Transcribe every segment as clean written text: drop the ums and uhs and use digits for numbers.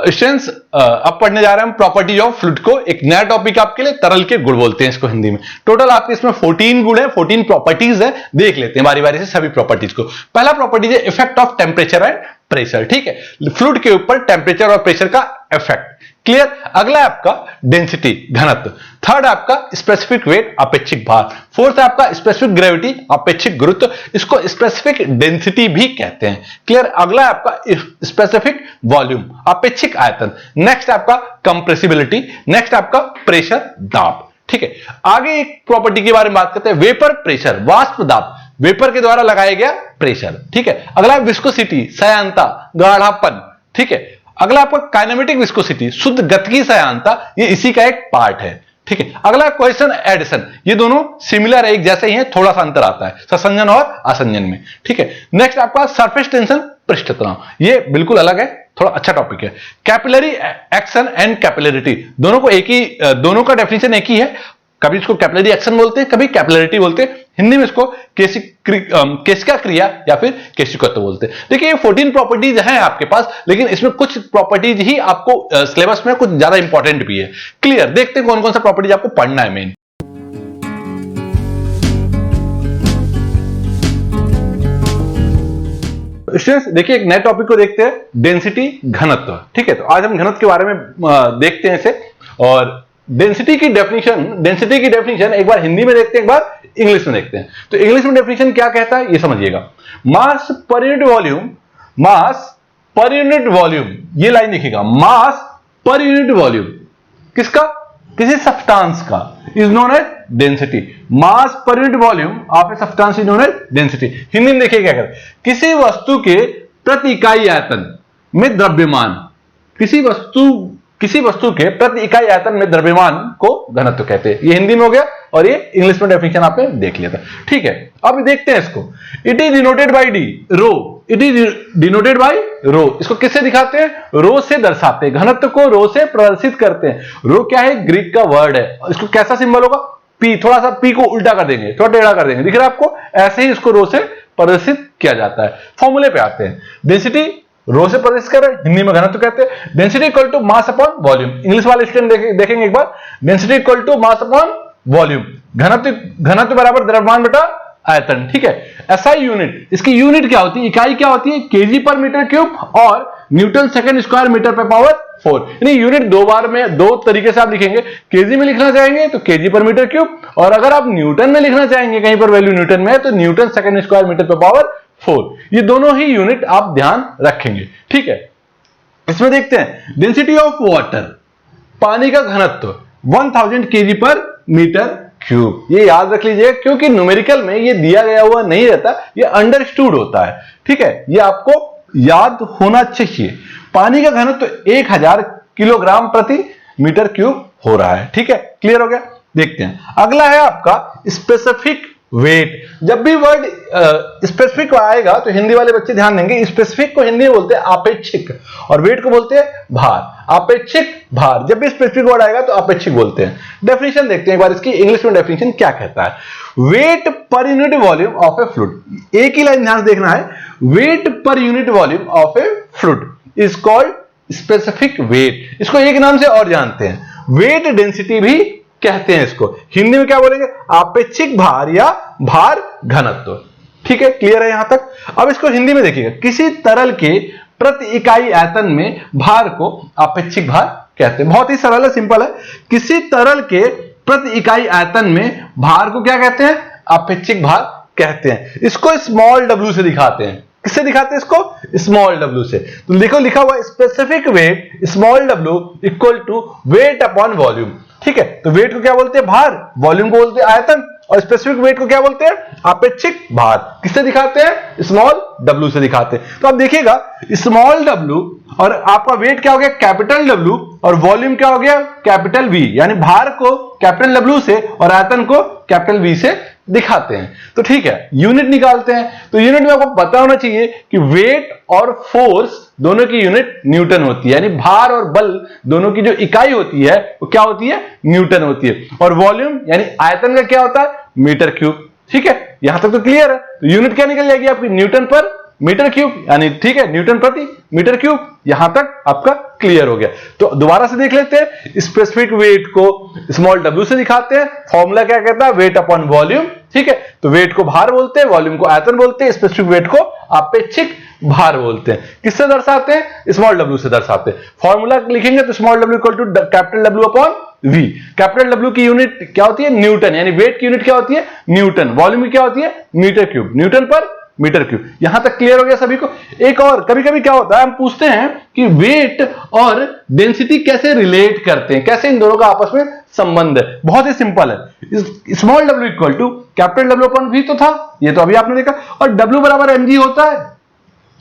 Students अब पढ़ने जा रहे हैं हम प्रॉपर्टीज ऑफ फ्लूइड को। एक नया टॉपिक आपके लिए, तरल के गुण बोलते हैं इसको हिंदी में। टोटल आपके इसमें 14 गुण है, 14 प्रॉपर्टीज है। देख लेते हैं बारी बारी से सभी प्रॉपर्टीज को। पहला प्रॉपर्टीज है effect of temperature and pressure. ठीक है, फ्लूइड के ऊपर टेम्परेचर और प्रेशर का इफेक्ट, क्लियर। अगला है आपका डेंसिटी, घनत्व। थर्ड आपका स्पेसिफिक वेट, अपेक्षिक भार। फोर्थ है आपका स्पेसिफिक ग्रेविटी, अपेक्षिक गुरुत्व। इसको स्पेसिफिक डेंसिटी भी कहते हैं, क्लियर। अगला है आपका स्पेसिफिक वॉल्यूम, अपेक्षिक आयतन। नेक्स्ट आपका कंप्रेसिबिलिटी, नेक्स्ट आपका प्रेशर, दाब। ठीक है, आगे एक प्रॉपर्टी के बारे में बात करते हैं, वेपर प्रेशर, वाष्प दाब, वेपर के द्वारा लगाया गया प्रेशर। ठीक है, अगला विस्कोसिटी, सयांता, गाढ़ापन। ठीक है, अगला आपका काइनेमेटिक विस्कोसिटी, शुद्ध गतिकी सयांता, ये इसी का एक पार्ट है। ठीक है, अगला क्वेश्चन एडिशन, ये दोनों सिमिलर है, एक जैसे ही है, थोड़ा सा अंतर आता है ससंजन और असंजन में। ठीक है, नेक्स्ट आपका सरफेस टेंशन, पृष्ठ तनाव, ये बिल्कुल अलग है, थोड़ा अच्छा टॉपिक है। कैपिलरी एक्शन एंड कैपिलरिटी, दोनों को एक ही, दोनों का डेफिनेशन एक ही है। कभी इसको कैपिलरी एक्शन बोलते हैं, कभी कैपिलरिटी बोलते हैं। हिंदी में इसको केशिका क्रिया या फिर केशिकत्व बोलते हैं। देखिए ये 14 प्रॉपर्टीज हैं आपके पास, लेकिन इसमें कुछ प्रॉपर्टीज ही आपको सिलेबस में कुछ ज्यादा इंपॉर्टेंट भी है। क्लियर, देखते हैं कौन कौन सा प्रॉपर्टीज आपको पढ़ना है मेन। स्टूडेंट्स देखिए एक नए टॉपिक को देखते हैं, डेंसिटी, घनत्व। ठीक है, तो आज हम घनत्व के बारे में देखते हैं इसे। और डेंसिटी की डेफिनेशन एक बार हिंदी में देखते हैं, एक बार इंग्लिश में देखते हैं। तो इंग्लिश में डेफिनेशन क्या कहता है ये समझिएगा, मास पर यूनिट वॉल्यूम, मास पर यूनिट वॉल्यूम, ये लाइन देखिएगा, मास पर यूनिट वॉल्यूम किसका, किसी सब्सटेंस का, is known as density. Mass per unit volume of a substance is known as density. Hindi में देखिए क्या कहता है, किसी वस्तु के प्रति इकाई आयतन में द्रव्यमान, किसी वस्तु के प्रति इकाई आयतन में द्रव्यमान को घनत्व कहते हैं। ये हिंदी में हो गया, और ये इंग्लिश में डेफिनेशन आपने देख लिया था। ठीक है, अब देखते हैं इसको। It is denoted by D, rho, it is denoted by rho. इसको किससे दिखाते हैं, रो से दर्शाते हैं, घनत्व को रो से प्रदर्शित करते हैं। रो क्या है, ग्रीक का वर्ड है। इसको कैसा सिंबल होगा, पी, थोड़ा सा पी को उल्टा कर देंगे, थोड़ा टेढ़ा कर देंगे, दिख रहा है आपको, ऐसे ही इसको रो से प्रदर्शित किया जाता है। फॉर्मूले पे आते हैं, डेंसिटी रो से प्रदर्शित कर रहे हैं, हिंदी में घनत्व कहते हैं। Density equal to mass upon volume, English वाले स्टूडेंट देखेंगे एक बार, density equal to mass upon volume, घनत्व बराबर द्रव्यमान बटा आयतन। ठीक है, एसआई यूनिट, इसकी यूनिट क्या होती है, इकाई क्या होती है, केजी पर मीटर क्यूब और न्यूटन सेकंड स्क्वायर मीटर पर पावर 4। यानी यूनिट दो बार में, दो तरीके से आप लिखेंगे। केजी में लिखना चाहेंगे तो केजी पर मीटर क्यूब, और अगर आप न्यूटन में लिखना चाहेंगे, कहीं पर वैल्यू न्यूटन में है, तो न्यूटन सेकंड स्क्वायर मीटर पर पावर 4। ये दोनों ही यूनिट आप ध्यान रखेंगे। ठीक है, इसमें देखते हैं डेंसिटी ऑफ वाटर, पानी का घनत्व 1000 केजी पर मीटर क्यूब। ये याद रख लीजिए, क्योंकि न्यूमेरिकल में ये दिया गया हुआ नहीं रहता, ये अंडरस्टूड होता है। ठीक है, ये आपको याद होना चाहिए। पानी का घनत्व 1000 किलोग्राम प्रति मीटर क्यूब हो रहा है। ठीक है, क्लियर हो गया। देखते हैं अगला है आपका स्पेसिफिक वेट। जब भी वर्ड स्पेसिफिक आएगा तो हिंदी वाले बच्चे ध्यान देंगे, स्पेसिफिक को हिंदी में बोलते हैं आपेक्षिक, और वेट को बोलते हैं भार। आपेक्षिक भार, जब भी स्पेसिफिक वर्ड आएगा तो आपेक्षिक बोलते हैं। डेफिनेशन देखते हैं एक बार इसकी, इंग्लिश में डेफिनेशन क्या कहता है, weight per unit volume of a fluid. एक ही लाइन ध्यान से देखना है, weight per unit volume of a fluid is called specific weight. इसको एक नाम से और जानते हैं, वेट डेंसिटी भी कहते हैं इसको। हिंदी में क्या बोलेंगे, आपेक्षिक भार या भार घनत्व। ठीक है, क्लियर है यहां तक। अब इसको हिंदी में देखिएगा, किसी तरल के प्रति इकाई आयतन में भार को आपेक्षिक भार कहते हैं। बहुत ही सरल है, सिंपल है। किसी तरल के प्रति इकाई आयतन में भार को क्या कहते हैं, आपेक्षिक भार कहते हैं। इसको स्मॉल w से दिखाते हैं। किससे दिखाते हैं इसको, स्मॉल w से। तो देखो लिखा हुआ specific weight small w equal to weight upon volume. ठीक है, तो वेट को क्या बोलते हैं, भार, वॉल्यूम को बोलते हैं आयतन, और स्पेसिफिक वेट को क्या बोलते हैं, अपेक्षिक भार। किससे दिखाते हैं, स्मॉल w से दिखाते हैं। तो आप देखिएगा स्मॉल w और आपका वेट क्या हो गया, कैपिटल W, और वॉल्यूम क्या हो गया, कैपिटल V। यानी भार को कैपिटल W से और आयतन को कैपिटल V से दिखाते हैं। तो ठीक है, यूनिट निकालते हैं। तो यूनिट में आपको पता होना चाहिए कि वेट और फोर्स दोनों की यूनिट न्यूटन होती है, यानी भार और बल दोनों की जो इकाई होती है वो क्या होती है, न्यूटन होती है। और वॉल्यूम यानी आयतन का क्या होता है, मीटर क्यूब। ठीक है, यहां तक तो क्लियर है। तो यूनिट क्या निकल जाएगी आपकी, न्यूटन पर मीटर क्यूब, यानी ठीक है न्यूटन प्रति मीटर क्यूब। यहां तक आपका क्लियर हो गया। तो दोबारा से देख लेते हैं, स्पेसिफिक वेट को स्मॉल w से दिखाते हैं। फॉर्मूला क्या कहता है, वेट अपॉन वॉल्यूम, ठीक है। तो वेट को भार बोलते हैं, वॉल्यूम को आयतन बोलते हैं, स्पेसिफिक वेट को अपेक्षिक भार बोलते हैं। किससे दर्शाते हैं, स्मॉल w से दर्शाते हैं। फॉर्मूला लिखेंगे तो small w equal to capital W upon v। Capital W की यूनिट क्या होती है, न्यूटन, यानी वेट की यूनिट क्या होती है, न्यूटन। वॉल्यूम की क्या होती है, metre cube, Newton per metre cube. यहां तक क्लियर हो गया सभी को। एक और, कभी कभी क्या होता है, हम पूछते हैं कि वेट और डेंसिटी कैसे रिलेट करते हैं, कैसे इन दोनों का आपस में संबंध है। बहुत ही सिंपल है। Small w equal to capital W upon v तो था, ये तो अभी आपने देखा। और w बराबर mg होता है,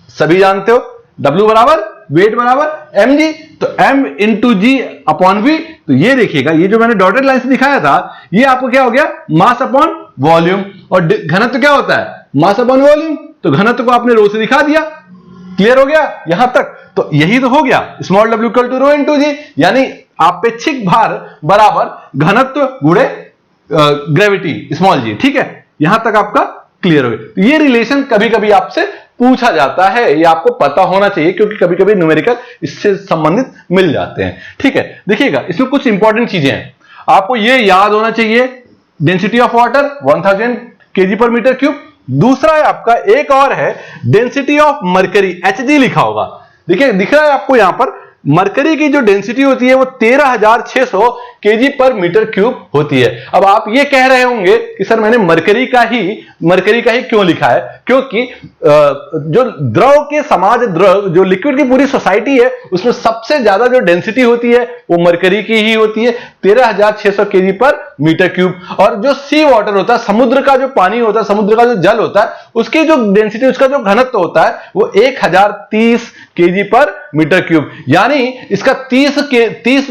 सभी जानते हो। w बराबर वेट बराबर mg, तो m इंटू जी अपॉन v। तो ये देखिएगा, ये जो मैंने डॉटेड लाइन से दिखाया था, ये आपको क्या हो गया, मास अपॉन वॉल्यूम। और घनत्व क्या होता है, मास अपॉन वॉल्यूम। तो घनत्व को आपने रो से दिखा दिया। क्लियर हो गया यहां तक। तो यही तो हो गया, small w equal to rho into g, यानी अपेक्षिक भार बराबर घनत्व गुणे ग्रेविटी स्मॉल जी, ठीक है। यहां तक आपका क्लियर हो गया। ये रिलेशन कभी कभी आपसे पूछा जाता है, ये आपको पता होना चाहिए, क्योंकि कभी कभी न्यूमेरिकल इससे संबंधित मिल जाते हैं, ठीक है। देखिएगा, इसमें कुछ इंपॉर्टेंट चीजें हैं, आपको ये याद होना चाहिए। डेंसिटी ऑफ वाटर 1000 kg पर मीटर क्यूब। दूसरा है आपका, एक और है डेंसिटी ऑफ मरकरी, Hg लिखा होगा। देखिए दिख रहा है आपको यहां पर, मरकरी की जो डेंसिटी होती है वो 13600 kg पर मीटर क्यूब होती है। अब आप ये कह रहे होंगे कि सर मैंने मरकरी का ही क्यों लिखा है, क्योंकि जो द्रव के समाज, द्रव जो लिक्विड की पूरी सोसाइटी है, उसमें सबसे ज्यादा जो डेंसिटी होती है वो मरकरी की ही होती है, 13600 kg पर मीटर क्यूब। और जो सी वाटर होता है, समुद्र का जो पानी होता है, समुद्र का जो जल होता है, उसकी जो डेंसिटी, उसका जो घनत्व होता है वो 1030 kg पर मीटर क्यूब। यानी इसका 30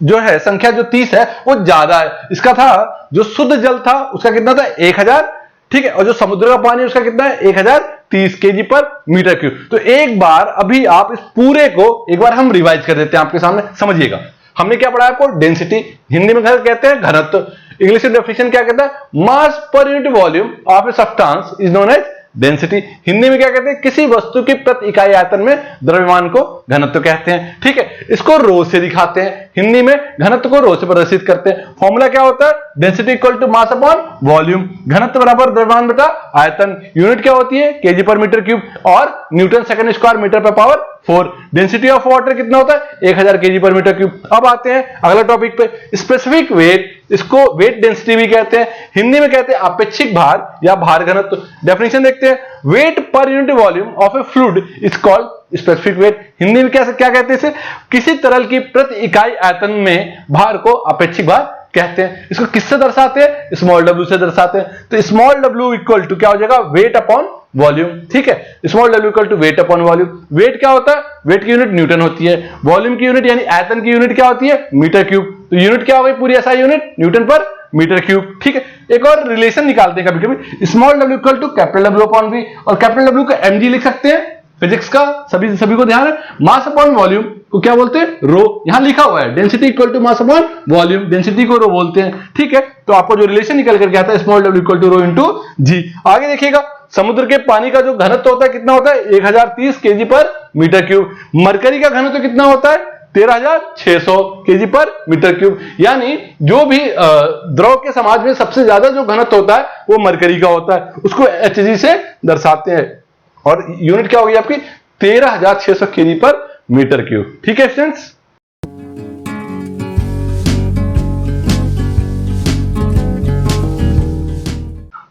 जो है संख्या, जो 30 है वो ज्यादा है। इसका था जो शुद्ध जल था उसका कितना था, 1000, ठीक है। और जो समुद्र का पानी उसका कितना है, 1030 kg पर मीटर क्यूब। तो एक बार अभी आप इस पूरे को एक बार हम रिवाइज कर देते हैं आपके सामने, समझिएगा। हमने क्या पढ़ा आपको, डेंसिटी, हिंदी में कहते हैं घनत्व, इंग्लिश में डेफिनेशन क्या कहता है, mass per unit volume of a substance is known as density. Hindi में क्या कहते हैं, किसी वस्तु की प्रति इकाई आयतन में द्रव्यमान को घनत्व कहते हैं, ठीक है। इसको रो से दिखाते हैं, हिंदी में घनत्व को रो से प्रदर्शित करते हैं। फॉर्मूला क्या होता है, density equal to mass upon volume, घनत्व बराबर द्रव्यमान बटा आयतन। यूनिट क्या होती है, केजी पर मीटर क्यूब, और न्यूटन सेकंड स्क्वायर मीटर पर पावर 4। डेंसिटी ऑफ वाटर कितना होता है, 1000 kg पर मीटर क्यूब। अब आते हैं अगला टॉपिक पे, स्पेसिफिक वेट, इसको वेट डेंसिटी भी कहते हैं, हिंदी में कहते हैं अपेक्षिक भार या भार घनत्व। डेफिनेशन देखते हैं, weight per unit volume of a fluid is called specific weight. Hindi में क्या कहते हैं इसे, किसी तरल की प्रति इकाई आयतन में भार को अपेक्षिक भार कहते हैं। इसको किससे दर्शाते हैं, स्मॉल w से दर्शाते हैं। तो स्मॉल w इक्वल टू क्या हो जाएगा, वेट अपॉन वॉल्यूम, ठीक है। Small w equal to weight upon volume. Weight क्या होता है, वेट की यूनिट न्यूटन होती है। वॉल्यूम की यूनिट यानी आयतन की यूनिट क्या होती है, मीटर क्यूब। तो यूनिट क्या हो गई, पूरी ऐसा unit newton per metre cube, ठीक है। एक और रिलेशन निकालते हैं कभी कभी, small w equal to capital W upon v, और कैपिटल W का mg लिख सकते हैं, फिजिक्स का सभी को ध्यान है। मास अपॉन वॉल्यूम को क्या बोलते हैं, रो। यहां लिखा हुआ है density equal to mass upon volume, density को रो बोलते हैं, ठीक है। तो आपको जो रिलेशन निकल करके आता है, small w equal to rho into g. आगे देखिएगा, समुद्र के पानी का जो घनत्व होता है कितना होता है, 1030 kg पर मीटर क्यूब। मरकरी का घनत्व कितना होता है, 13600 kg पर मीटर क्यूब। यानी जो भी द्रव के समाज में सबसे ज्यादा जो घनत्व होता है वो मरकरी का होता है, उसको Hg से दर्शाते हैं। और यूनिट क्या होगी आपकी, 13600 kg पर मीटर क्यूब, ठीक है स्टूडेंट्स।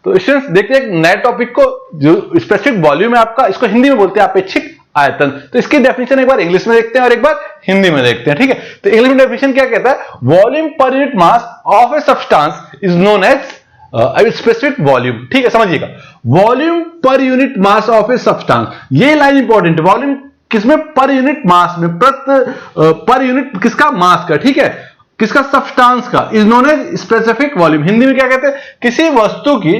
तो स्टूडेंट्स देखते हैं एक नए टॉपिक को, जो स्पेसिफिक वॉल्यूम है आपका, इसको हिंदी में बोलते हैं अपेक्षिक आयतन। तो इसकी डेफिनेशन एक बार इंग्लिश में देखते हैं और एक बार हिंदी में देखते हैं, ठीक है। तो इंग्लिश में डेफिनेशन क्या कहता है, volume per unit mass of a substance is known as specific volume, ठीक है। समझिएगा, volume per unit mass of a substance, ये लाइन इंपॉर्टेंट है। वॉल्यूम किसमें, पर यूनिट मास में, पर यूनिट किसका, मास का, ठीक है, किसका, सब्सटेंस का, is known as specific volume. Hindi में क्या कहते हैं, किसी वस्तु की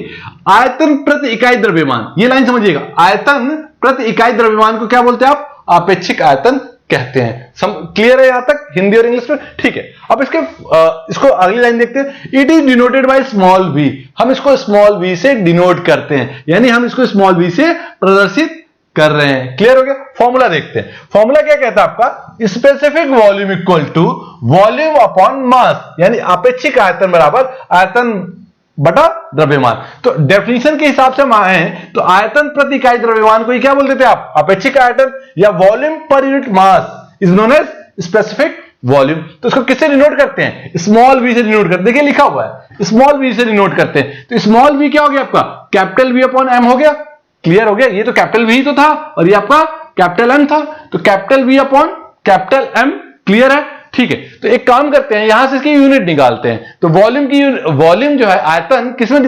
आयतन प्रति इकाई द्रव्यमान। ये लाइन समझिएगा, आयतन प्रति इकाई द्रव्यमान को क्या बोलते हैं आप, अपेक्षिक आयतन कहते हैं। क्लियर है यहां तक, हिंदी और इंग्लिश में, ठीक है। अब इसको अगली लाइन देखते हैं, it is denoted by small v। हम इसको स्मॉल v से डिनोट करते हैं, यानी हम इसको स्मॉल v से प्रदर्शित कर रहे हैं। क्लियर हो गया? फॉर्मूला देखते हैं। फॉर्मूला क्या कहता है आपका? Specific volume equal to volume upon mass, यानी अपेक्षिक आयतन बराबर आयतन बटा द्रव्यमान। तो डेफिनेशन के हिसाब से हम आए हैं, तो आयतन प्रति इकाई द्रव्यमान को क्या बोलते थे आप? अपेक्षिक आयतन, या volume per unit mass is known as specific volume. तो इसको किससे डिनोट करते हैं? स्मॉल वी से डिनोट करते हैं। देखिए लिखा हुआ है, स्मॉल वी से डिनोट करते हैं। तो स्मॉल वी क्या हो गया आपका? कैपिटल वी अपॉन एम हो गया। क्लियर हो गया? ये तो कैपिटल वी तो था और ये आपका कैपिटल एम था, तो capital V upon capital M. Clear है? ठीक है, तो एक काम करते हैं, यहां से इसकी यूनिट निकालते हैं। तो वॉल्यूम की वॉल्यूम जो है आयतन किसमें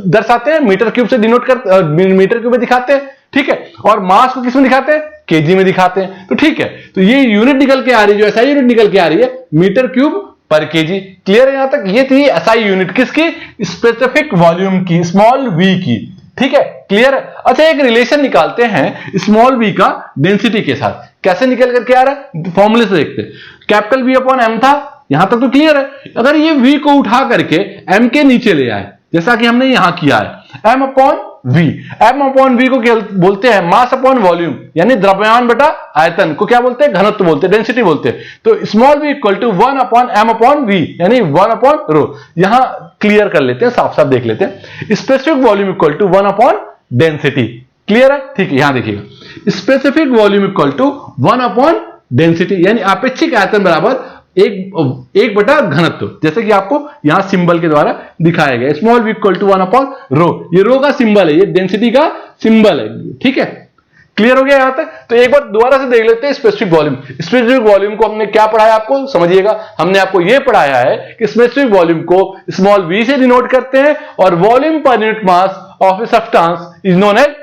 दर्शाते हैं? मीटर क्यूब से डिनोट कर, मीटर क्यूब में दिखाते हैं। ठीक है, और मास को किसमें दिखाते हैं? केजी में दिखाते हैं। तो ठीक है, तो ये यूनिट निकल के आ रही है, जो एसआई यूनिट निकल के आ रही है metre cube per KG. Clear है यहां तक? ये थी एसआई यूनिट किसकी? स्पेसिफिक वॉल्यूम की, स्मॉल वी की। ठीक है, क्लियर है? अच्छा, एक रिलेशन निकालते हैं स्मॉल वी का डेंसिटी के साथ। कैसे निकल करके आ रहा है? फॉर्मूले से देखते हैं। कैपिटल वी अपॉन एम था, यहां तक तो क्लियर है। अगर ये वी को उठा करके एम के नीचे ले आए, जैसा कि हमने यहां किया है, M upon V. M upon V को क्या बोलते हैं? मास अपॉन वॉल्यूम, यानी द्रव्यमान बटा आयतन को क्या बोलते हैं? घनत्व बोलते हैं, डेंसिटी बोलते हैं। तो small we equal to 1 upon M upon V, यानी 1 अपॉन रो। यहां क्लियर कर लेते हैं, साफ साफ देख लेते हैं। Specific volume equal to 1 upon density. Clear है? ठीक है, यहां देखिएगा, specific volume equal to 1 upon density, यानी अपेक्षिक आयतन बराबर एक बटा घनत्व, जैसे कि आपको यहां सिंबल के द्वारा दिखाया गया। Small we equal to 1 upon rho, ये रो का सिंबल है, ये डेंसिटी का सिंबल है। ठीक है, क्लियर हो गया यहां तक? तो एक बार दोबारा से देख लेते हैं स्पेसिफिक वॉल्यूम। स्पेसिफिक वॉल्यूम को हमने क्या पढ़ाया आपको? समझिएगा, हमने आपको यह पढ़ाया है कि स्पेसिफिक वॉल्यूम को स्मॉल वी से डिनोट करते हैं, और volume per unit mass of a substance is known as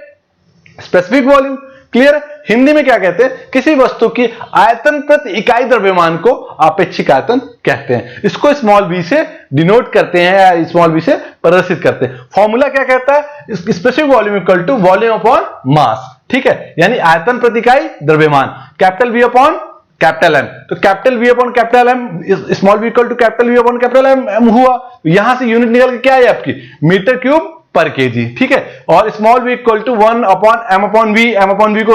specific volume. Clear? Hindi में क्या कहते हैं? किसी वस्तु की आयतन प्रति इकाई द्रव्यमान को अपेक्षिक आयतन कहते हैं। इसको स्मॉल वी से डिनोट करते हैं या स्मॉल वी से प्रदर्शित करते हैं। फॉर्मूला क्या कहता है? Specific volume equal to volume upon mass. ठीक है, यानी आयतन प्रति इकाई द्रव्यमान, capital V upon capital M. तो capital V upon capital M, small we equal to capital V upon capital M हुआ। यहां से यूनिट निकल के क्या है आपकी? Metre cube per kg. ठीक है, और small we equal to 1 upon M upon V. M upon V को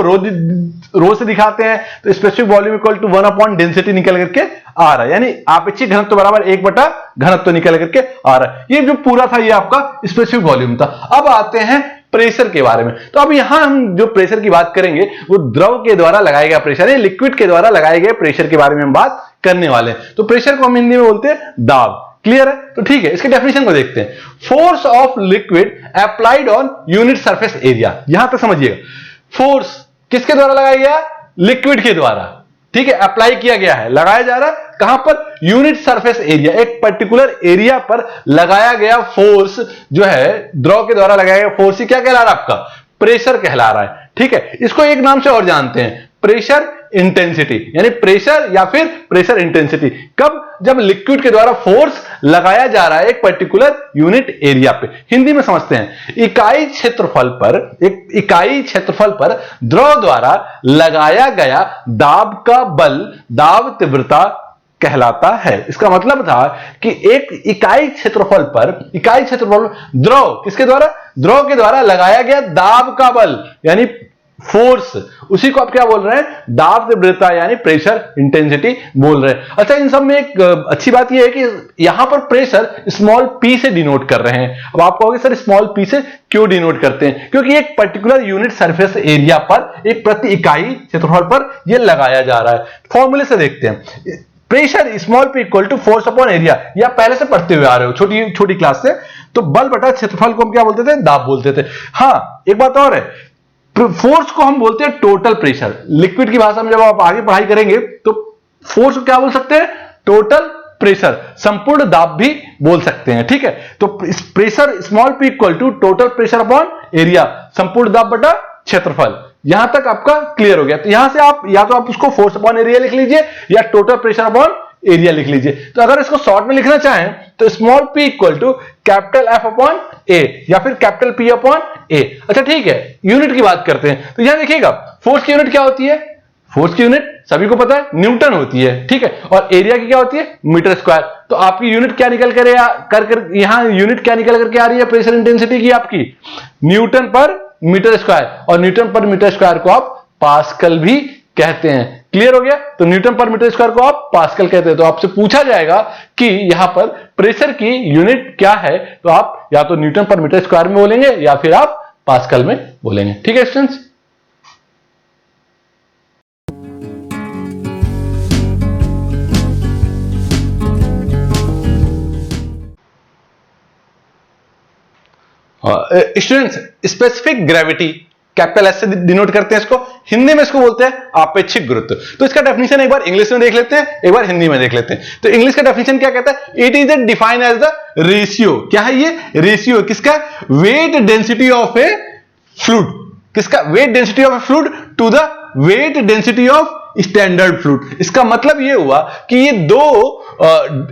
रो से दिखाते हैं, तो specific volume equal to 1 upon density निकल करके आ रहा है, यानी अपेक्षिक घनत्व बराबर 1 बटा घनत्व निकल करके आ रहा है। ये जो पूरा था ये आपका स्पेसिफिक वॉल्यूम था। अब आते हैं प्रेशर के बारे में। तो अब यहां हम जो प्रेशर की बात करेंगे वो द्रव के द्वारा लगाया गया प्रेशर है, लिक्विड के द्वारा लगाए गए प्रेशर के बारे में हम बात करने वाले हैं। तो प्रेशर को हम हिंदी में बोलते हैं दाब। क्लियर है? तो ठीक है, इसके डेफिनेशन को देखते हैं। Force of liquid applied on unit surface area. यहां तक समझिएगा, फोर्स किसके द्वारा लगाया गया? लिक्विड के द्वारा। ठीक है, अप्लाई किया गया है, लगाया जा रहा है कहां पर? यूनिट सरफेस एरिया, एक पर्टिकुलर एरिया पर लगाया गया फोर्स जो है द्रव के द्वारा लगाया गया फोर्स ही क्या कहला रहा है? आपका प्रेशर कहला रहा है। ठीक है, इसको एक नाम से और जानते हैं, प्रेशर इंटेंसिटी, यानी प्रेशर या फिर प्रेशर इंटेंसिटी। कब? जब लिक्विड के द्वारा फोर्स लगाया जा रहा है एक पर्टिकुलर यूनिट एरिया पे। हिंदी में समझते हैं, इकाई क्षेत्रफल पर द्रव द्वारा लगाया गया दाब का बल दाब तीव्रता कहलाता है। इसका मतलब था कि एक इकाई क्षेत्रफल पर द्रव किसके द्वारा? द्रव के द्वारा लगाया गया दाब का बल यानी फोर्स, उसी को आप क्या बोल रहे हैं? दाब तीव्रता यानी प्रेशर इंटेंसिटी बोल रहे हैं। अच्छा, इन सब में एक अच्छी बात यह है कि यहां पर प्रेशर स्मॉल पी से डिनोट कर रहे हैं। अब आप कहोगे सर स्मॉल पी से क्यों डिनोट करते हैं? क्योंकि एक पर्टिकुलर यूनिट सरफेस एरिया पर, एक प्रति इकाई क्षेत्रफल पर यह लगाया जा रहा है। फॉर्मूले से देखते हैं। Pressure small P equal to force upon area, या पहले से पढ़ते हुए आ रहे हो छोटी क्लास से। तो बल बटा क्षेत्रफल को हम क्या बोलते थे? दाब बोलते थे। हाँ, एक बात और है, फोर्स को हम बोलते हैं टोटल प्रेशर। लिक्विड की भाषा में जब आप आगे पढ़ाई करेंगे तो फोर्स को क्या बोल सकते हैं? टोटल प्रेशर, संपूर्ण दाब भी बोल सकते हैं। ठीक है, तो pressure small P equal to total pressure upon area, संपूर्ण दाब बटा क्षेत्रफल। यहां तक आपका क्लियर हो गया। तो यहां से आप या तो आप उसको फोर्स अपॉन एरिया लिख लीजिए या टोटल प्रेशर अपॉन एरिया लिख लीजिए। तो अगर इसको शॉर्ट में लिखना चाहें तो small P equal to capital F upon A या फिर कैपिटल पी अपॉन ए। अच्छा ठीक है, यूनिट की बात करते हैं। तो यहां देखिएगा, फोर्स की यूनिट क्या होती है? फोर्स की यूनिट सभी को पता है न्यूटन होती है। ठीक है, और एरिया की क्या होती है? Metre square. तो आपकी यूनिट क्या निकल कर यहां यूनिट क्या निकल करके आ रही है प्रेशर इंटेंसिटी की? आपकी न्यूटन पर मीटर स्क्वायर, और न्यूटन पर मीटर स्क्वायर को आप पास्कल भी कहते हैं। क्लियर हो गया? तो न्यूटन पर मीटर स्क्वायर को आप पास्कल कहते हैं। तो आपसे पूछा जाएगा कि यहां पर प्रेशर की यूनिट क्या है, तो आप या तो न्यूटन पर मीटर स्क्वायर में बोलेंगे या फिर आप पास्कल में बोलेंगे। ठीक है students? Students, specific gravity capital S से डिनोट करते हैं इसको, हिंदी में इसको बोलते हैं आपेक्षिक गुरुत्व। तो इसका डेफिनेशन एक बार इंग्लिश में देख लेते हैं, एक बार हिंदी में देख लेते हैं। तो इंग्लिश का डेफिनेशन क्या कहता है? It is defined as the ratio, क्या है ये? रेशियो किसका? Weight density of a fluid, किसका? Weight density of a fluid to the weight density of standard fluid. इसका मतलब ये हुआ कि ये दो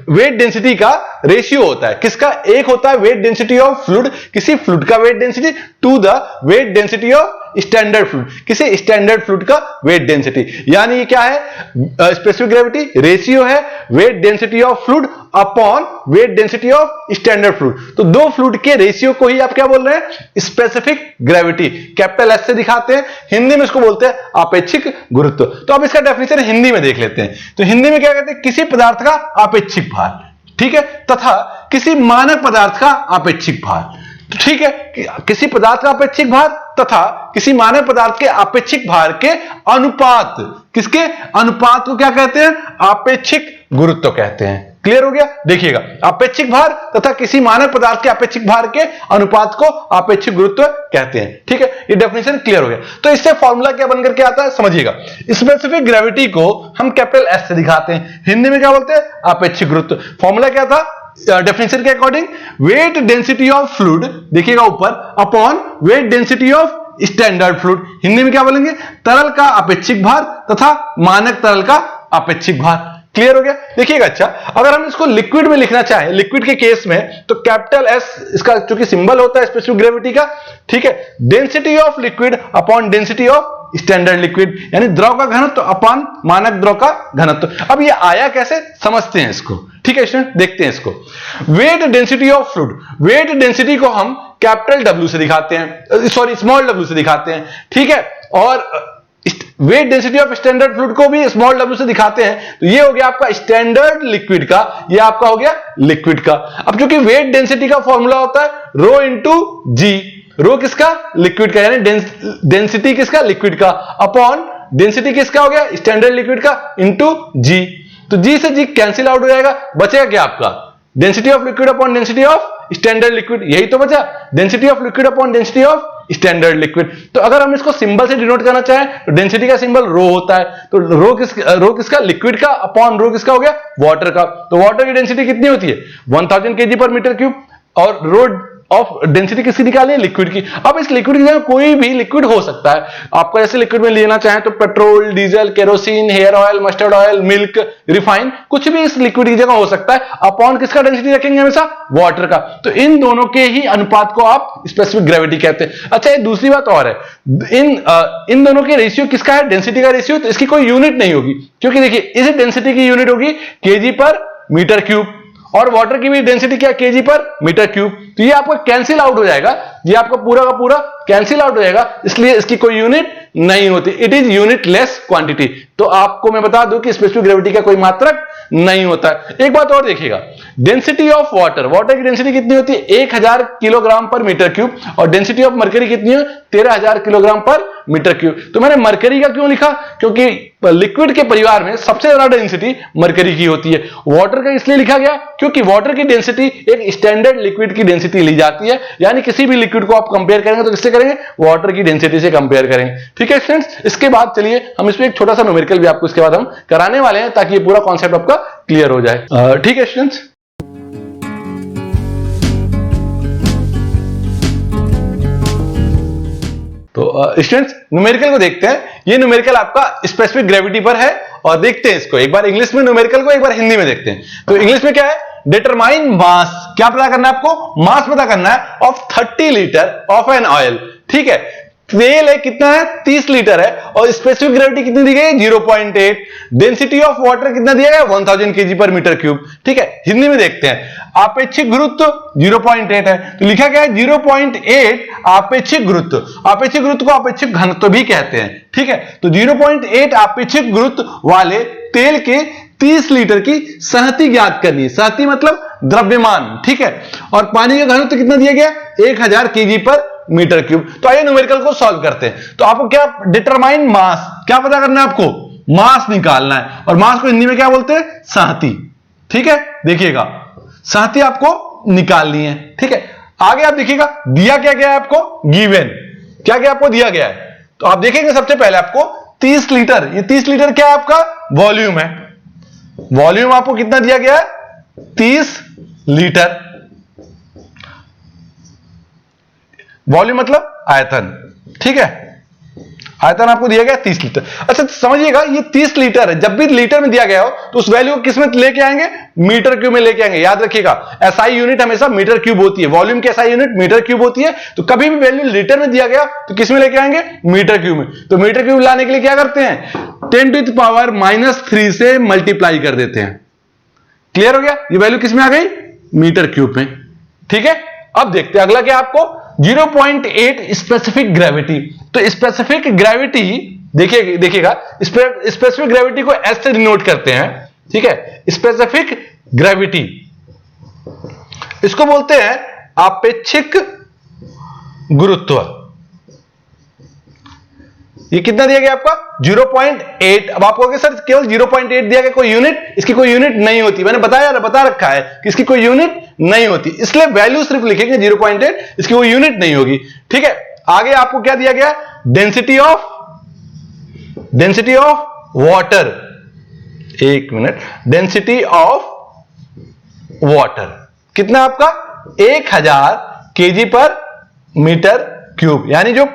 वेट डेंसिटी का रेशियो होता है। किसका? एक होता है वेट डेंसिटी ऑफ फ्लूइड, किसी फ्लूइड का weight density, to the weight density of standard fluid, किसी स्टैंडर्ड फ्लूइड का वेट डेंसिटी। यानी ये क्या है? स्पेसिफिक ग्रेविटी रेशियो है weight density of fluid upon weight density of standard fluid. तो दो फ्लूइड के रेशियो को ही आप क्या बोल रहे हैं? Specific gravity. कैपिटल एस से दिखाते हैं, हिंदी में इसको बोलते हैं आपेक्षिक गुरुत्व। तो अब इसका डेफिनेशन हिंदी में देख लेते हैं। तो हिंदी में क्या कहते हैं? किसी पदार्थ का आपेक्षिक भार, ठीक है, तथा किसी मानक पदार्थ का आपेक्षिक भार। तो ठीक है, किसी पदार्थ का आपेक्षिक भार तथा किसी मानक पदार्थ के आपेक्षिक भार के अनुपात, किसके अनुपात को क्या कहते हैं? आपेक्षिक गुरुत्व कहते हैं। क्लियर हो गया? देखिएगा, आपेक्षिक भार तथा किसी मानक पदार्थ के आपेक्षिक भार के अनुपात को आपेक्षिक गुरुत्व कहते हैं। ठीक है, ये डेफिनेशन क्लियर हो गया। तो इससे फॉर्मूला क्या बनकर के आता है समझिएगा। स्पेसिफिक ग्रेविटी को हम कैपिटल एस से दिखाते हैं, हिंदी में क्या बोलते हैं? आपेक्षिक गुरुत्व। फॉर्मूला क्या था डेफिनेशन के according? Wait density of fluid, देखिएगा ऊपर, upon weight density of standard fluid. Hindi में क्या बोलेंगे? तरल का आपेक्षिक भार तथा मानक तरल का आपेक्षिक भार। क्लियर हो गया? देखिएगा, अच्छा अगर हम इसको लिक्विड में लिखना चाहें, लिक्विड के केस में, तो कैपिटल एस इसका चूंकि सिंबल होता है स्पेसिफिक ग्रेविटी का, ठीक है, density of liquid upon density of standard liquid, यानी द्रव का घनत्व अपॉन मानक द्रव का घनत्व। अब ये आया कैसे समझते हैं इसको। ठीक है स्टूडेंट, देखते हैं इसको। Wait density of fluid, weight density को हम कैपिटल डब्ल्यू से दिखाते हैं, सॉरी स्मॉल डब्ल्यू से दिखाते हैं। ठीक है, और wait density of standard fluid को भी स्मॉल डब्ल्यू से दिखाते हैं। तो ये हो गया आपका स्टैंडर्ड लिक्विड का, ये आपका हो गया लिक्विड का। अब चूंकि वेट डेंसिटी का फॉर्मूला होता है रो इंटू जी, रो किसका? लिक्विड का, यानी डेंसिटी किसका? लिक्विड का, अपॉन डेंसिटी किसका हो गया? स्टैंडर्ड लिक्विड का, इंटू जी। तो जी से जी कैंसिल आउट हो जाएगा, बचेगा क्या आपका? Density of liquid upon density of standard liquid, यही तो बचा, density of liquid upon density of standard liquid. तो अगर हम इसको सिंबल से डिनोट करना चाहें तो डेंसिटी का सिंबल रो होता है, तो रो किसका? लिक्विड का, अपॉन रो किसका हो गया? वाटर का। तो वाटर की डेंसिटी कितनी होती है? 1000 kg पर मीटर क्यूब, और रो ऑफ डेंसिटी किसकी निकाली है? लिक्विड की। अब इस लिक्विड की जगह कोई भी लिक्विड हो सकता है आपका, जैसे लिक्विड में लेना चाहें तो petrol, diesel, kerosene, hair oil, mustard oil, milk, refine, कुछ भी इस लिक्विड की जगह हो सकता है। अपॉन किसका डेंसिटी रखेंगे? हमेशा वाटर का। तो इन दोनों के ही अनुपात को आप स्पेसिफिक ग्रेविटी कहते हैं। अच्छा, एक दूसरी बात और है, इन दोनों के रेशियो किसका है? डेंसिटी का रेशियो। तो इसकी कोई यूनिट नहीं होगी, क्योंकि देखिए इस डेंसिटी की यूनिट होगी केजी पर मीटर क्यूब, और वाटर की भी डेंसिटी क्या? केजी पर मीटर क्यूब। तो ये आपका कैंसिल आउट हो जाएगा, ये आपका पूरा का पूरा कैंसिल आउट हो जाएगा, इसलिए इसकी कोई यूनिट नहीं होती। It is unit less quantity. तो आपको मैं बता दूं कि स्पेसिफिक ग्रेविटी का कोई मात्रक नहीं होता है। एक बात और देखिएगा, डेंसिटी ऑफ वाटर, वाटर की डेंसिटी कितनी होती है? 1000 किलोग्राम पर मीटर क्यूब, और डेंसिटी ऑफ मरकरी कितनी है? 13000 किलोग्राम पर मीटर क्यूब। तो मैंने मरकरी का क्यों लिखा? क्योंकि लिक्विड के परिवार में सबसे ज्यादा डेंसिटी मरकरी की होती है। वाटर का इसलिए लिखा गया क्योंकि वाटर की डेंसिटी एक स्टैंडर्ड लिक्विड की डेंसिटी ली जाती है, यानी किसी भी लिक्विड को आप कंपेयर करेंगे तो किससे करेंगे? वाटर की डेंसिटी से कंपेयर करेंगे। ठीक है फ्रेंड्स, इसके बाद चलिए हम इसमें एक छोटा सा न्यूमेरिकल भी आपको इसके बाद हम कराने वाले हैं, ताकि ये पूरा कॉन्सेप्ट आपका क्लियर हो जाए। ठीक है स्टूडेंट्स, तो स्टूडेंट्स न्यूमेरिकल को देखते हैं। ये न्यूमेरिकल आपका स्पेसिफिक ग्रेविटी पर है, और देखते हैं इसको, एक बार इंग्लिश में न्यूमेरिकल को, एक बार हिंदी में देखते हैं। तो इंग्लिश में क्या है? डिटरमाइन मास, क्या पता करना है आपको? मास पता करना है of 30 litre of an oil. ठीक है, तेल है कितना है 30 लीटर है और स्पेसिफिक ग्रेविटी कितनी दी गई है 0.8। डेंसिटी ऑफ वाटर कितना दिया गया 1000 kg पर मीटर क्यूब। ठीक है, हिंदी में देखते हैं। आपेक्षिक गुरुत्व 0.8 है तो लिखा गया है 0.8 आपेक्षिक गुरुत्व। आपेक्षिक गुरुत्व को आपेक्षिक घनत्व भी कहते हैं। ठीक है, तो 0.8 आपेक्षिक गुरुत्व वाले तेल के 30 लीटर की सहती ज्ञात करनी है। सहती मतलब द्रव्यमान। ठीक है, और पानी का घनत्व कितना दिया गया 1000 kg पर मीटर क्यूब। तो आइए न्यूमेरिकल को सॉल्व करते हैं। तो आपको क्या डिटरमाइन मास, क्या पता करना है आपको, मास निकालना है। और मास को हिंदी में क्या बोलते हैं सहती। ठीक है, देखिएगा सहती आपको निकालनी है। ठीक है, आगे आप देखिएगा दिया क्या गया है आपको, गिवन क्या क्या आपको दिया गया है। तो आप देखेंगे सबसे पहले आपको 30 लीटर, ये 30 लीटर क्या है आपका वॉल्यूम है। वॉल्यूम आपको कितना दिया गया है 30 लीटर। वॉल्यूम मतलब आयतन। ठीक है, आयतन आपको दिया गया 30 लीटर। अच्छा समझिएगा ये 30 लीटर है, जब भी लीटर में दिया गया हो तो उस वैल्यू को किस में लेके आएंगे, मीटर क्यूब में लेके आएंगे। याद रखिएगा एसआई यूनिट हमेशा मीटर क्यूब होती है, वॉल्यूम की एसआई यूनिट मीटर क्यूब होती है। तो कभी भी वैल्यू लीटर में दिया गया तो किस में लेके आएंगे, मीटर क्यूब में। तो मीटर क्यूब लाने के लिए क्या करते हैं 10⁻³ से मल्टीप्लाई कर देते हैं। क्लियर हो गया, ये वैल्यू किस में आ गई मीटर क्यूब में। ठीक है, अब देखते हैं अगला क्या आपको 0.8 स्पेसिफिक ग्रेविटी। तो स्पेसिफिक ग्रेविटी देखिएगा स्पेसिफिक ग्रेविटी को एस से डिनोट करते हैं। ठीक है, स्पेसिफिक ग्रेविटी इसको बोलते हैं आपेक्षिक गुरुत्व। ये कितना दिया गया आपका 0.8। अब आप कहोगे सर केवल 0.8 दिया गया, कोई यूनिट, इसकी कोई यूनिट नहीं होती। मैंने बता रखा है कि इसकी कोई यूनिट नहीं होती, इसलिए वैल्यू सिर्फ लिखेंगे 0.8, इसकी कोई यूनिट नहीं होगी। ठीक है, आगे आपको क्या दिया गया डेंसिटी ऑफ वाटर। एक मिनट, डेंसिटी ऑफ वाटर कितना आपका 1000 kg पर मीटर क्यूब। यानी जो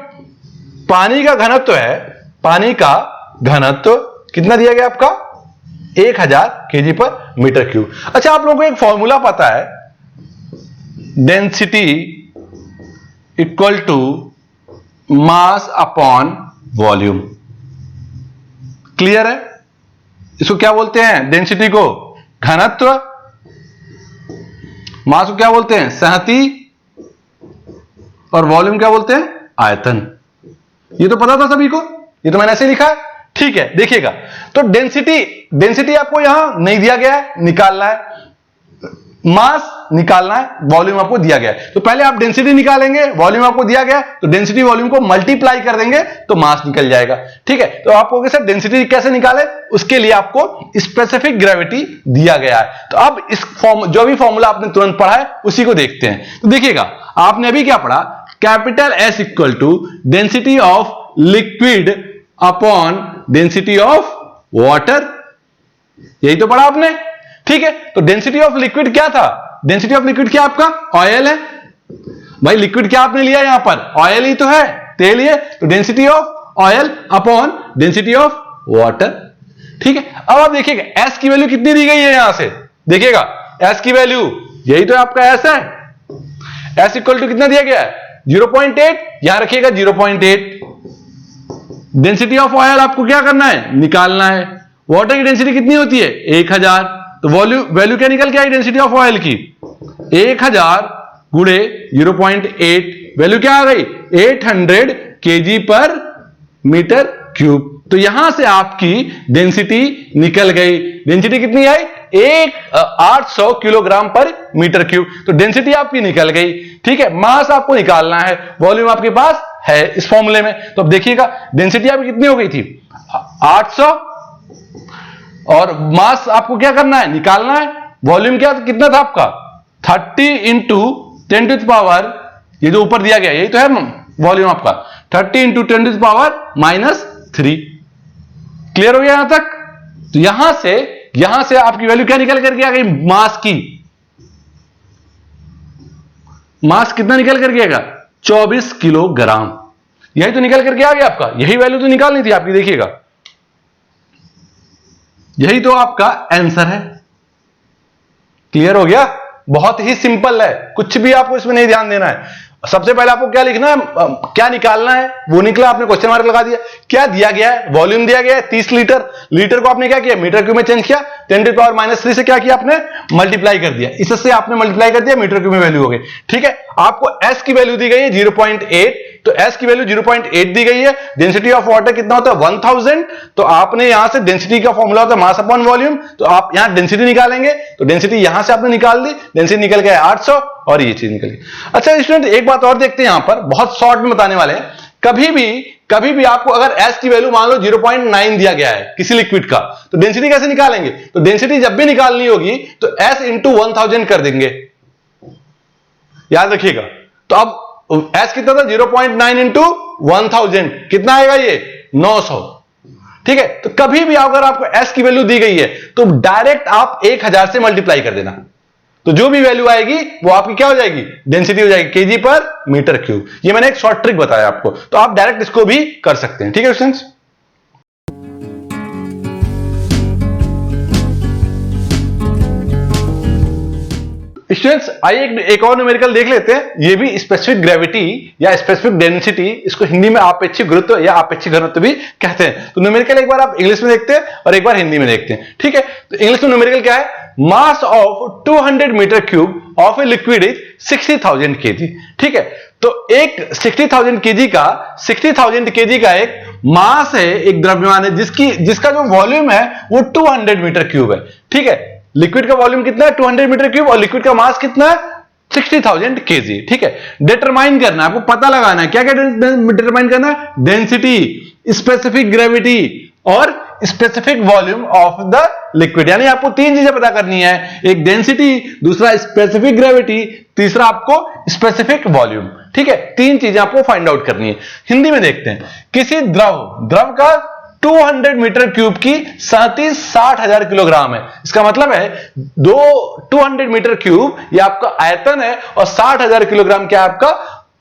पानी का घनत्व है, पानी का घनत्व कितना दिया गया आपका 1000 kg पर मीटर क्यूब। अच्छा आप लोगों को एक फॉर्मूला पता है, density equal to mass upon volume. Clear है, इसको क्या बोलते हैं डेंसिटी को घनत्व, मास को क्या बोलते हैं सहती, और वॉल्यूम क्या बोलते हैं आयतन। ये तो पता था सभी को, ये तो मैंने ऐसे लिखा है। ठीक है, देखिएगा तो डेंसिटी आपको यहां नहीं दिया गया है, निकालना है। मास निकालना है, वॉल्यूम आपको दिया गया है। तो पहले आप डेंसिटी निकालेंगे, वॉल्यूम आपको दिया गया तो डेंसिटी वॉल्यूम को मल्टीप्लाई कर देंगे तो मास निकल जाएगा। ठीक है, तो आप कहोगे सर डेंसिटी कैसे निकाले, उसके लिए आपको स्पेसिफिक ग्रेविटी दिया गया है। तो अब इस जो भी फॉर्मूला आपने तुरंत पढ़ा है उसी को देखते हैं। तो देखिएगा आपने अभी क्या पढ़ा, capital S equal to density of liquid upon density of water, यही तो पढ़ा आपने। ठीक है, तो डेंसिटी ऑफ लिक्विड क्या था, डेंसिटी ऑफ लिक्विड क्या आपका ऑयल है। भाई लिक्विड क्या आपने लिया यहां पर, ऑयल ही तो है, तेल ही है। तो density of oil upon density of water. ठीक है, अब आप देखिएगा एस की वैल्यू कितनी दी गई है, यहां से देखिएगा एस की वैल्यू यही तो आपका एस है। एस इक्वल टू कितना दिया गया है 0.8, यहां रखिएगा 0.8। डेंसिटी ऑफ ऑयल आपको क्या करना है निकालना है। वाटर की डेंसिटी कितनी होती है 1000, तो वैल्यू क्या निकल के आई डेंसिटी ऑफ ऑयल की 1000 गुणे 0.8, वैल्यू क्या आ गई 800 kg पर मीटर क्यूब। तो यहां से आपकी डेंसिटी निकल गई। डेंसिटी कितनी आई 800 किलोग्राम पर मीटर क्यूब। तो डेंसिटी आपकी निकल गई। ठीक है, मास आपको निकालना है, वॉल्यूम आपके पास है इस फॉर्मूले में। तो अब देखिएगा डेंसिटी आपकी कितनी हो गई थी 800, और मास आपको क्या करना है निकालना है। वॉल्यूम क्या कितना था आपका 30 इंटू 10 टू द पावर, ये जो ऊपर दिया गया यही तो है वॉल्यूम आपका 30 into 10 to the power -3। Clear हो गया यहां तक। तो यहां से आपकी वैल्यू क्या निकल करके आ गई मास की, मास कितना निकल करके आएगा 24 किलोग्राम। यही तो निकल करके आ गया आपका, यही वैल्यू तो निकालनी थी आपकी। देखिएगा यही तो आपका आंसर है। क्लियर हो गया, बहुत ही सिंपल है, कुछ भी आपको इसमें नहीं ध्यान देना है। सबसे पहले आपको क्या लिखना है, क्या निकालना है, वो निकला, आपने क्वेश्चन मार्क लगा दिया। क्या दिया गया है, वॉल्यूम दिया गया है 30 लीटर, लीटर को आपने क्या किया, मीटर क्यूब में चेंज किया, 10⁻³ से क्या किया आपने, मल्टीप्लाई कर दिया, इससे आपने मल्टीप्लाई कर दिया, मीटर क्यूब में वैल्यू हो गई। ठीक है, आपको एस की वैल्यू दी गई है 0.8, तो एस की वैल्यू 0.8 दी गई है। डेंसिटी ऑफ वाटर कितना होता है 1000, तो आपने यहां से डेंसिटी का फॉर्मूला होता है मास अपॉन वॉल्यूम, तो आप यहां डेंसिटी निकालेंगे, तो डेंसिटी यहां से आपने निकाल दी, डेंसिटी निकल गया 800 और ये चीज निकल गई। अच्छा स्टूडेंट एक बात और देखते हैं, यहां पर बहुत शॉर्ट में बताने वाले हैं। कभी भी आपको अगर एस की वैल्यू मान लो 0.9 दिया गया है किसी लिक्विड का, तो डेंसिटी कैसे निकालेंगे, तो डेंसिटी जब भी निकालनी होगी तो एस इंटू 1000 कर देंगे, याद रखिएगा। तो अब एस कितना था 0.9 इंटू 1000, कितना आएगा ये 900। ठीक है, तो कभी भी अगर आपको एस की वैल्यू दी गई है तो डायरेक्ट आप 1000 से मल्टीप्लाई कर देना, तो जो भी वैल्यू आएगी वो आपकी क्या हो जाएगी, डेंसिटी हो जाएगी केजी पर मीटर क्यूब। ये मैंने एक शॉर्ट ट्रिक बताया आपको, तो आप डायरेक्ट इसको भी कर सकते हैं। ठीक है स्टूडेंट्स, स्टूडेंट्स आइए एक और न्यूमेरिकल देख लेते हैं। ये भी स्पेसिफिक ग्रेविटी या स्पेसिफिक डेंसिटी, इसको हिंदी में आपेक्षिक गुरुत्व या आपेक्षिक घनत्व भी कहते हैं। तो न्यूमेरिकल एक बार आप इंग्लिश में देखते हैं और एक बार हिंदी में देखते हैं। ठीक है, तो इंग्लिश में न्यूमेरिकल क्या है, mass of 200 metre cube of a liquid is 60,000 kg। ठीक है, तो एक 60,000 kg का एक मास है, एक द्रव्यमान है जिसका जो वॉल्यूम है वो 200 मीटर क्यूब है। ठीक है, लिक्विड का वॉल्यूम कितना है 200 मीटर क्यूब और लिक्विड का मास कितना है 60,000 kg। ठीक है, डिटरमाइन करना है, आपको पता लगाना है, क्या क्या डिटरमाइन करना है, डेंसिटी, स्पेसिफिक ग्रेविटी और specific volume of the liquid. यानी आपको तीन चीजें पता करनी है, एक डेंसिटी, दूसरा स्पेसिफिक ग्रेविटी, तीसरा आपको स्पेसिफिक वॉल्यूम। ठीक है, तीन चीजें आपको फाइंड आउट करनी है। हिंदी में देखते हैं, किसी द्रव का 200 मीटर क्यूब की सहती 60,000 किलोग्राम है। इसका मतलब है 200 मीटर क्यूब ये आपका आयतन है और 60,000 किलोग्राम क्या आपका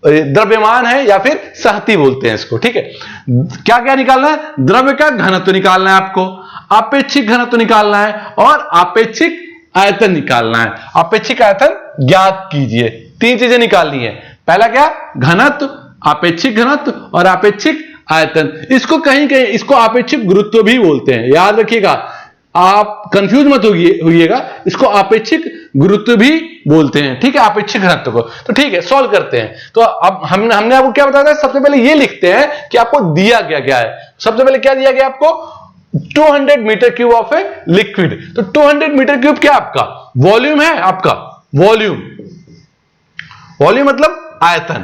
द्रव्यमान है या फिर सहती बोलते हैं इसको। ठीक है, क्या क्या निकालना है, द्रव्य का घनत्व निकालना है आपको, आपेक्षिक घनत्व निकालना है और आपेक्षिक आयतन निकालना है। आपेक्षिक आयतन ज्ञात कीजिए, तीन चीजें निकालनी है। पहला क्या, घनत्व, आपेक्षिक घनत्व और आपेक्षिक आयतन। इसको कहीं इसको आपेक्षिक गुरुत्व भी बोलते हैं, याद रखिएगा, आप कंफ्यूज मत होइएगा, इसको आपेक्षिक गुरुत्व भी बोलते हैं। ठीक है, आपेक्षिक घनत्व को। तो ठीक है, सॉल्व करते हैं। तो अब हमने आपको क्या बताया था, सबसे पहले ये लिखते हैं कि आपको दिया क्या है। सबसे पहले क्या दिया गया आपको, 200 metre cube of a liquid. तो 200 मीटर क्यूब क्या आपका वॉल्यूम है, आपका वॉल्यूम मतलब आयतन।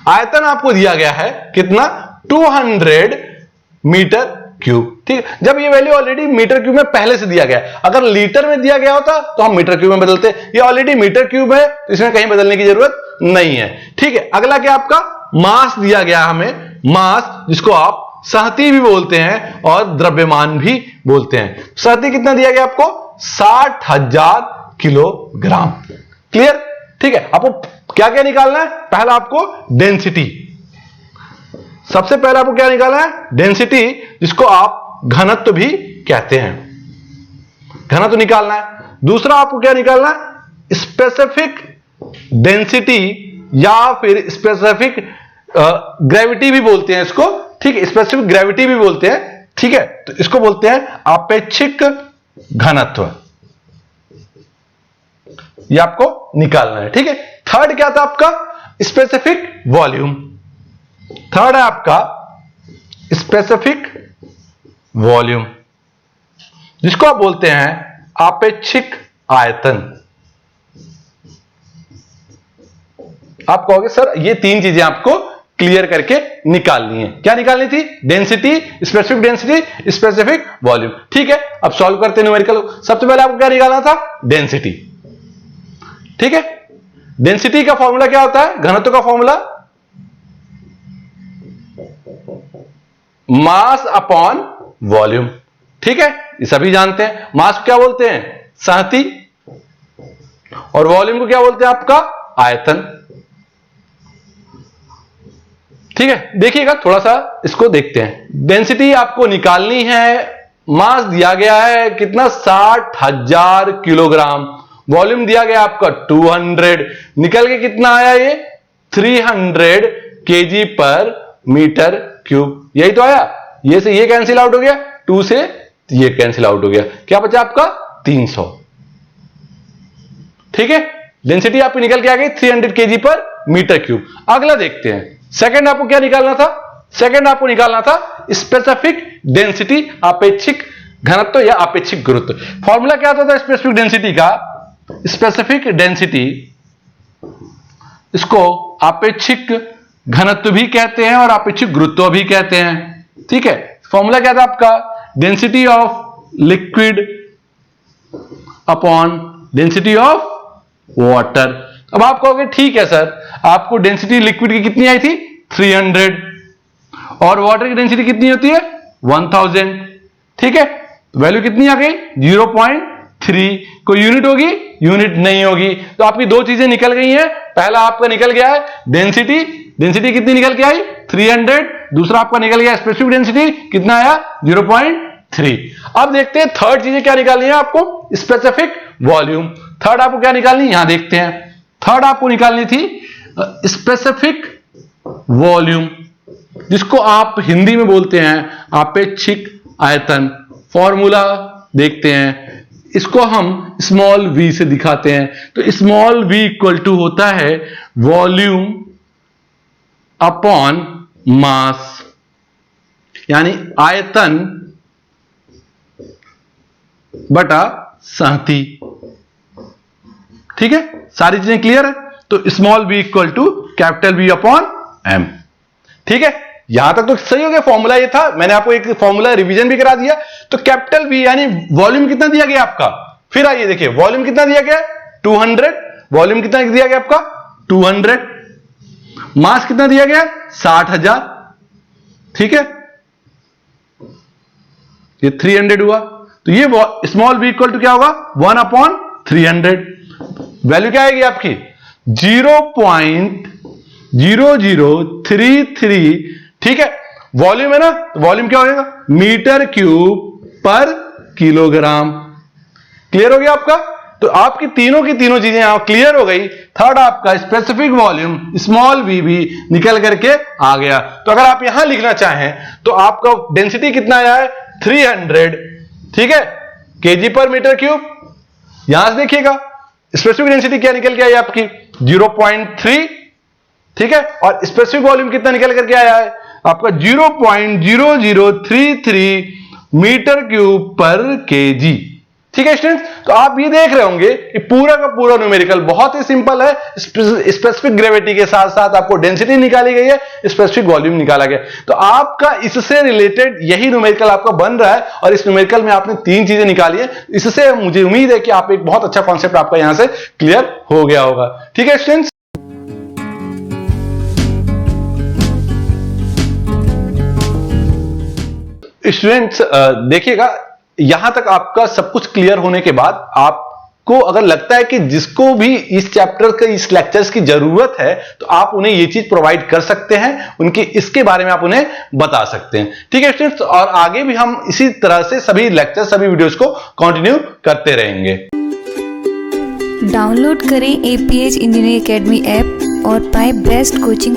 आयतन आपको दिया गया है कितना, 200 मीटर क्यूब। ठीक है, जब ये वैल्यू ऑलरेडी मीटर क्यूब में पहले से दिया गया है, अगर लीटर में दिया गया होता तो हम मीटर क्यूब में बदलते, ये ऑलरेडी मीटर क्यूब है तो इसमें कहीं बदलने की जरूरत नहीं है। ठीक है, अगला क्या आपका मास दिया गया हमें, मास जिसको आप सहती भी बोलते हैं और द्रव्यमान भी बोलते हैं। सहती कितना दिया गया आपको, 60,000 किलोग्राम। क्लियर। ठीक है, आपको क्या क्या निकालना है, पहला आपको डेंसिटी, सबसे पहले आपको क्या निकालना है, डेंसिटी, जिसको आप घनत्व भी कहते हैं, घनत्व निकालना है। दूसरा आपको क्या निकालना है, स्पेसिफिक डेंसिटी या फिर स्पेसिफिक ग्रेविटी भी बोलते हैं इसको। ठीक है, स्पेसिफिक ग्रेविटी भी बोलते हैं। ठीक है, तो इसको बोलते हैं आपेक्षिक घनत्व, ये आपको निकालना है। ठीक है, थर्ड क्या था आपका, स्पेसिफिक वॉल्यूम। थर्ड है आपका स्पेसिफिक वॉल्यूम, जिसको आप बोलते हैं आपेक्षिक आयतन। आप कहोगे सर ये तीन चीजें आपको क्लियर करके निकालनी है। क्या निकालनी थी, density, specific density, specific volume. ठीक है, अब सॉल्व करते हैं न्यूमेरिकल। सबसे पहले आपको क्या निकालना था, डेंसिटी। ठीक है, डेंसिटी का फॉर्मूला क्या होता है, घनत्व का फॉर्मूला मास अपॉन वॉल्यूम। ठीक है, ये सभी जानते हैं। मास को क्या बोलते हैं, सहती, और वॉल्यूम को क्या बोलते हैं आपका, आयतन। ठीक है, देखिएगा थोड़ा सा इसको देखते हैं। डेंसिटी आपको निकालनी है, मास दिया गया है कितना, 60,000 किलोग्राम, वॉल्यूम दिया गया आपका 200, निकल के कितना आया ये 300 kg पर मीटर क्यूब। यही तो आया, ये से ये कैंसिल आउट हो गया, 2 से ये कैंसिल आउट हो गया, क्या बचा आपका 300। ठीक है, डेंसिटी आपकी निकल के आ गई 300 kg पर मीटर क्यूब। अगला देखते हैं, सेकंड आपको क्या निकालना था? सेकंड आपको निकालना था स्पेसिफिक डेंसिटी, आपेक्षिक घनत्व या आपेक्षिक गुरुत्व। फॉर्मूला क्या होता था स्पेसिफिक डेंसिटी का? स्पेसिफिक डेंसिटी, इसको आपेक्षिक घनत्व भी कहते हैं और आपेक्षिक गुरुत्व भी कहते हैं। ठीक है, फॉर्मूला क्या था आपका? Density of liquid upon density of water. अब आप कहोगे ठीक है सर, आपको डेंसिटी लिक्विड की कितनी आई थी? 300, और वाटर की डेंसिटी कितनी होती है? 1000। ठीक है, वैल्यू कितनी आ गई? 0.3। कोई यूनिट होगी? यूनिट नहीं होगी। तो आपकी दो चीजें निकल गई हैं। पहला आपका निकल गया है डेंसिटी, डेंसिटी कितनी निकल के आई? 300। दूसरा आपका निकल गया स्पेसिफिक डेंसिटी, कितना आया? 0.3। अब देखते हैं थर्ड चीजें क्या निकालनी है आपको? Specific volume. थर्ड आपको क्या निकालनी है, यहां देखते हैं। थर्ड आपको निकालनी थी स्पेसिफिक वॉल्यूम, जिसको आप हिंदी में बोलते हैं आपेक्षिक आयतन। फॉर्मूला देखते हैं, इसको हम स्मॉल v से दिखाते हैं। तो स्मॉल v इक्वल टू होता है वॉल्यूम अपॉन मास, यानी आयतन बटा सहती। ठीक है, सारी चीजें क्लियर है? तो small v equal to capital V upon m। ठीक है, यहां तक तो सही हो गया। फॉर्मूला ये था, मैंने आपको एक फॉर्मूला रिवीजन भी करा दिया। तो कैपिटल V यानी वॉल्यूम कितना दिया गया आपका? फिर आइए देखिए, वॉल्यूम कितना दिया गया? 200। वॉल्यूम कितना दिया गया आपका? 200। मास कितना दिया गया? 60,000। ठीक है, ये 300 हुआ। तो ये स्मॉल v इक्वल टू क्या होगा? 1 अपॉन 300। वैल्यू क्या आएगी आपकी? 0.0033। ठीक है, वॉल्यूम है ना, वॉल्यूम क्या होगा? मीटर क्यूब पर किलोग्राम। क्लियर हो गया आपका? तो आपकी तीनों की तीनों चीजें आप क्लियर हो गई। थर्ड आपका स्पेसिफिक वॉल्यूम स्मॉल v भी निकल करके आ गया। तो अगर आप यहां लिखना चाहें तो आपका डेंसिटी कितना आया है? 300। ठीक है, केजी पर मीटर क्यूब। यहां से देखिएगा स्पेसिफिक डेंसिटी क्या निकल के आई आपकी? 0.3। ठीक है, और स्पेसिफिक वॉल्यूम कितना निकल करके आया है आपका? 0.0033 मीटर क्यूब पर केजी। ठीक है स्टूडेंट्स, तो आप ये देख रहे होंगे कि पूरा का पूरा न्यूमेरिकल बहुत ही सिंपल है। स्पेसिफिक ग्रेविटी के साथ साथ आपको डेंसिटी निकाली गई है, स्पेसिफिक वॉल्यूम निकाला गया। तो आपका इससे रिलेटेड यही न्यूमेरिकल आपका बन रहा है, और इस न्यूमेरिकल में आपने 3 चीजें निकाली है। इससे मुझे उम्मीद है कि आप एक बहुत अच्छा कॉन्सेप्ट आपका यहां से क्लियर हो गया होगा। ठीक है स्टूडेंट्स, स्टूडेंट्स देखिएगा, यहां तक आपका सब कुछ क्लियर होने के बाद आपको अगर लगता है कि जिसको भी इस चैप्टर के इस लेक्चर्स की जरूरत है, तो आप उन्हें ये चीज प्रोवाइड कर सकते हैं, उनकी इसके बारे में आप उन्हें बता सकते हैं। ठीक है स्टूडेंट्स, और आगे भी हम इसी तरह से सभी लेक्चर, सभी वीडियोस को कंटिन्यू करते रहेंगे। डाउनलोड करें APH इंजीनियरिंग एकेडमी ऐप और पाएं बेस्ट कोचिंग।